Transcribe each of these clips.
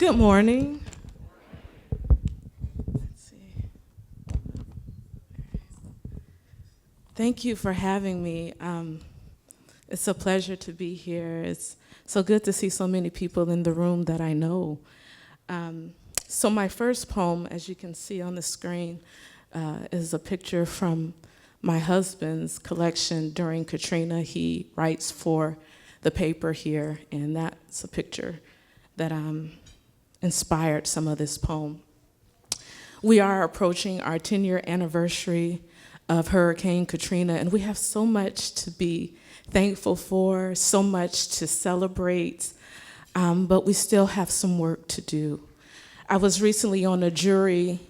Good morning. Let's see. Thank you for having me. It's a pleasure to be here. It's so good to see so many people in the room that I know. So my first poem, as you can see on the screen, is a picture from my husband's collection during Katrina. He writes for the paper here, and that's a picture that inspired some of this poem. We are approaching our 10-year anniversary of Hurricane Katrina, and we have so much to be thankful for, so much to celebrate, but we still have some work to do. I was recently on a jury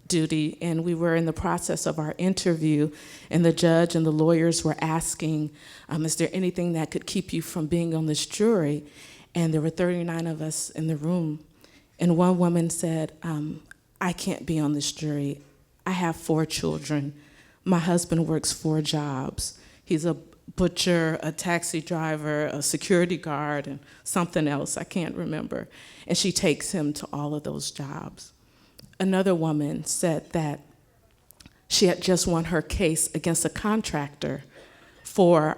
duty, and we were in the process of our interview, and the judge and the lawyers were asking, is there anything that could keep you from being on this jury? And there were 39 of us in the room, and one woman said, I can't be on this jury. I have 4 children. My husband works 4 jobs. He's a butcher, a taxi driver, a security guard, and something else, I can't remember. And she takes him to all of those jobs. Another woman said that she had just won her case against a contractor for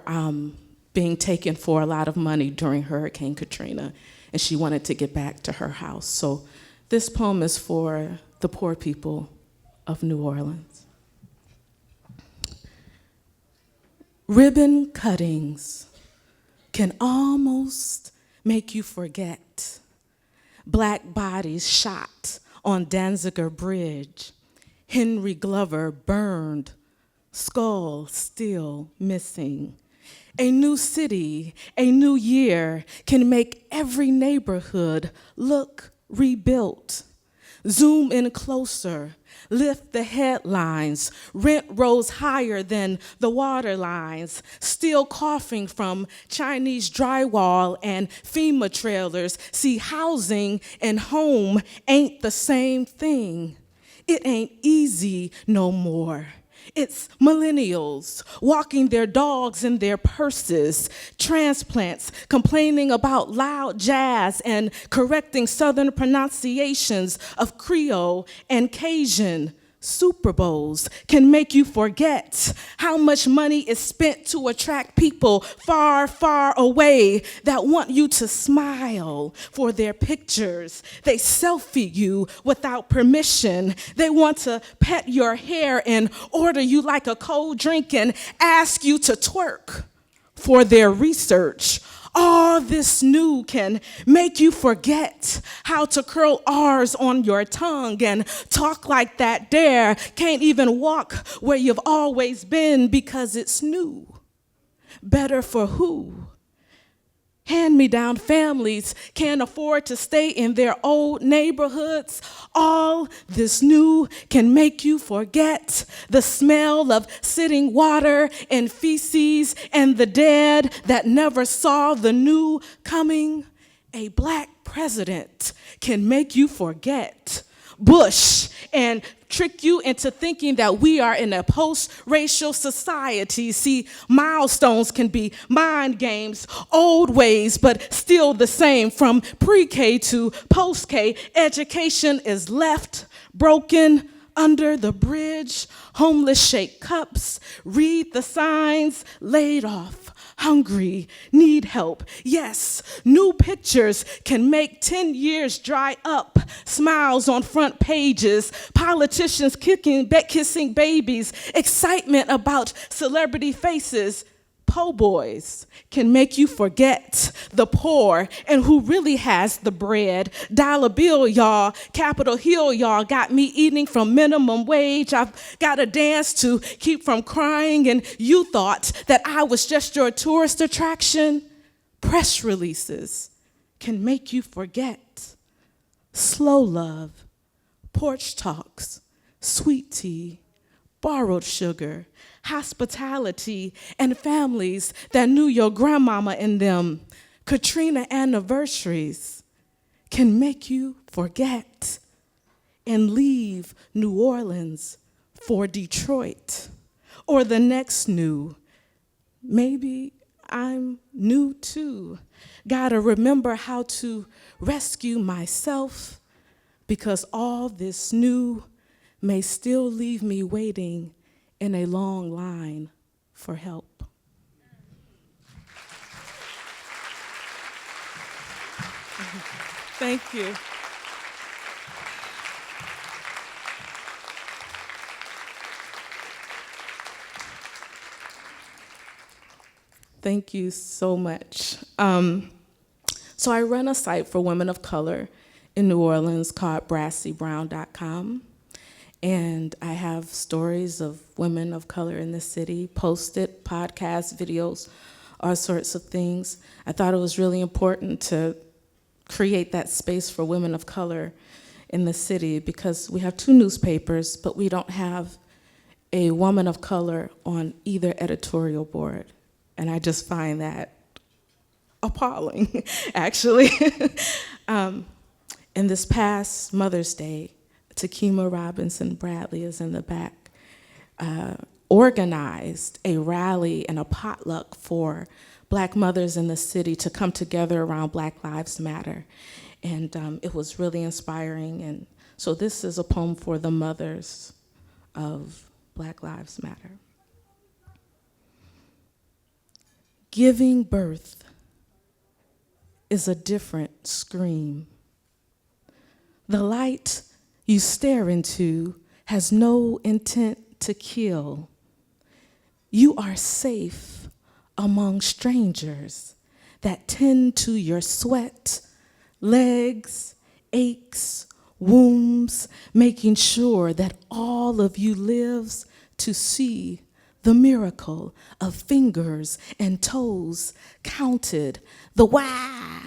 being taken for a lot of money during Hurricane Katrina, and she wanted to get back to her house. So this poem is for the poor people of New Orleans. Ribbon cuttings can almost make you forget. Black bodies shot on Danziger Bridge. Henry Glover burned, skull still missing. A new city, a new year can make every neighborhood look rebuilt. Zoom in closer, lift the headlines. Rent rose higher than the water lines. Still coughing from Chinese drywall and FEMA trailers. See, housing and home ain't the same thing. It ain't easy no more. It's millennials walking their dogs in their purses, transplants complaining about loud jazz and correcting Southern pronunciations of Creole and Cajun. Super Bowls can make you forget how much money is spent to attract people far, far away that want you to smile for their pictures. They selfie you without permission. They want to pet your hair and order you like a cold drink and ask you to twerk for their research. All this new can make you forget how to curl R's on your tongue and talk like that dare. Can't even walk where you've always been because it's new. Better for who? Hand-me-down families can't afford to stay in their old neighborhoods. All this new can make you forget the smell of sitting water and feces and the dead that never saw the new coming. A black president can make you forget Bush and trick you into thinking that we are in a post-racial society. See, milestones can be mind games, old ways, but still the same. From pre-K to post-K, education is left broken under the bridge. Homeless shake cups, read the signs, laid off, hungry, need help. Yes, new pictures can make 10 years dry up. Smiles on front pages, politicians kissing babies, excitement about celebrity faces. Po' boys can make you forget the poor and who really has the bread. Dollar bill, y'all, Capitol Hill, y'all, got me eating from minimum wage. I've got to dance to keep from crying, and you thought that I was just your tourist attraction. Press releases can make you forget. Slow love, porch talks, sweet tea, borrowed sugar, hospitality, and families that knew your grandmama in them. Katrina anniversaries can make you forget and leave New Orleans for Detroit or the next new. Maybe I'm new too. Gotta remember how to rescue myself, because all this new may still leave me waiting in a long line for help. Thank you. Thank you so much. So I run a site for women of color in New Orleans called BrassyBrown.com. And I have stories of women of color in the city, posted, podcasts, videos, all sorts of things. I thought it was really important to create that space for women of color in the city, because we have 2 newspapers, but we don't have a woman of color on either editorial board. And I just find that appalling, actually. In this past Mother's Day, Takima Robinson Bradley is in the back, organized a rally and a potluck for Black mothers in the city to come together around Black Lives Matter. And it was really inspiring. And so this is a poem for the mothers of Black Lives Matter. Giving birth is a different scream. The light you stare into has no intent to kill. You are safe among strangers that tend to your sweat, legs, aches, wombs, making sure that all of you lives to see the miracle of fingers and toes counted. The wah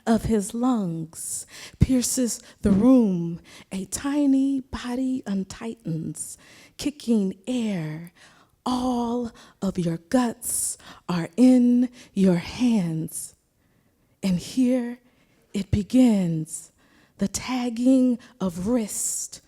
of his lungs pierces the room. A tiny body untightens, kicking air. All of your guts are in your hands. And here it begins, the tagging of wrist.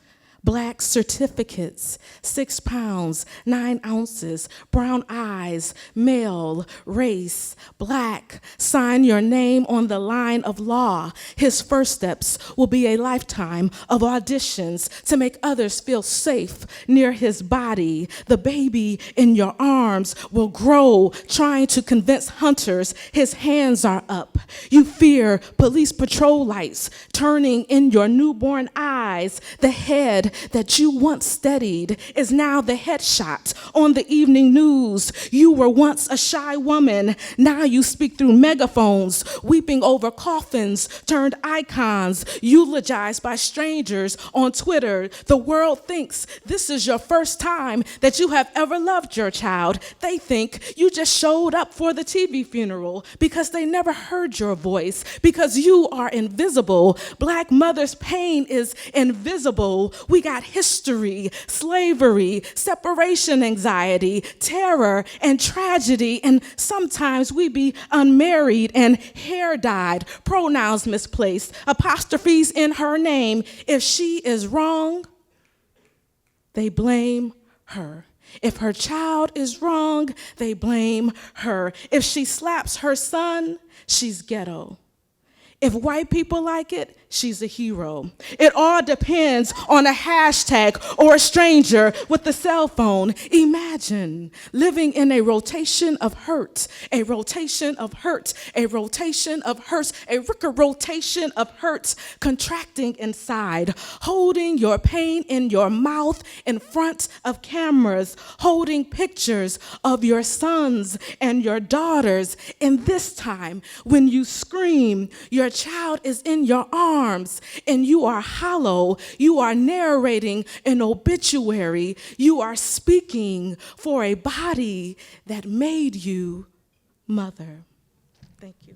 Black certificates, 6 pounds, 9 ounces, brown eyes, male, race, Black. Sign your name on the line of law. His first steps will be a lifetime of auditions to make others feel safe near his body. The baby in your arms will grow, trying to convince hunters his hands are up. You fear police patrol lights turning in your newborn eyes. The head that you once studied is now the headshot on the evening news. You were once a shy woman. Now you speak through megaphones, weeping over coffins turned icons, eulogized by strangers on Twitter. The world thinks this is your first time that you have ever loved your child. They think you just showed up for the TV funeral because they never heard your voice, because you are invisible. Black mothers' pain is invisible. We got history, slavery, separation anxiety, terror, and tragedy. And sometimes we be unmarried and hair dyed, pronouns misplaced, apostrophes in her name. If she is wrong, they blame her. If her child is wrong, they blame her. If she slaps her son, she's ghetto. If white people like it, she's a hero. It all depends on a hashtag or a stranger with a cell phone. Imagine living in a rotation of hurt, a rotation of hurt, a rotation of hurts, a rotation of hurts contracting inside, holding your pain in your mouth in front of cameras, holding pictures of your sons and your daughters. And this time, when you scream, your child is in your arms and you are hollow. You are narrating an obituary. You are speaking for a body that made you mother. Thank you.